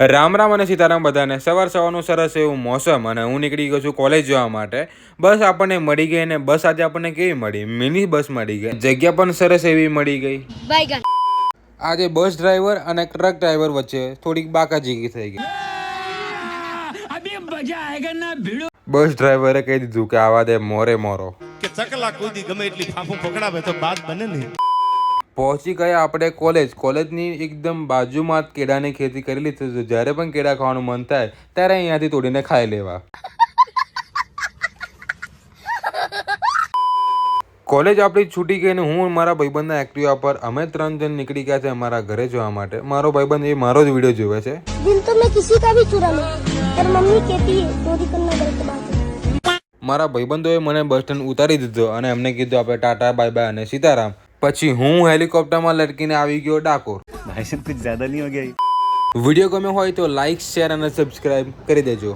રામ રામ અને સીતારામ બધાને સવારનું સરસ એવું મોસમ અને હું નીકળી ગયો છું કોલેજ જવા માટે. બસ આપણને મળી ગઈ અને બસ આજે આપણને કેવી મળી? મિની બસ મળી ગઈ. જગ્યા પણ સરસ એવી મળી ગઈ. આજે બસ ડ્રાઈવર અને ટ્રક ડ્રાઈવર વચ્ચે થોડીક બાકાજીકી થઈ ગઈ. બસ ડ્રાઈવરે કહી દીધું કે આવા દે મોરે મોરો કે ચકલા કૂદી ગમે એટલી ફાફું પકડાવે તો બાદ બને નહીં. પહોંચી ગયા આપણે કોલેજની એકદમ બાજુમાં જ કેળાની ખેતી કરેલી છે. જ્યારે પણ કેળા ખાવાનું મન થાય ત્યારે અહીંયાથી તોડીને ખાઈ લેવા. કોલેજ આપણી છૂટી ગઈ ને હું મારા ભાઈબંધના એક્ટિવા પર અમે 3 જણ નીકળી ગયા છે અમારા ઘરે જવા માટે. મારો ભાઈબંધ એ મારો જ વિડીયો જોવે છે. दिल तो मैं किसी का भी चुरा लूं, पर मम्मी कहती है चोरी करना गलत बात है. મારા ભાઈબંધોએ મને બસ સ્ટેન્ડ ઉતારી દીધો અને એમને કીધું આપણે ટાટા બાય બાય અને સીતારામ. પછી હું હેલિકોપ્ટરમાં લટકીને આવી ગયો ડાકોર. ભાઈ સાહેબ કુછ જ્યાદા નહીં હો ગયા. વિડીયો ગમ્યો હોય તો લાઈક શેર અને સબસ્ક્રાઇબ કરી દેજો.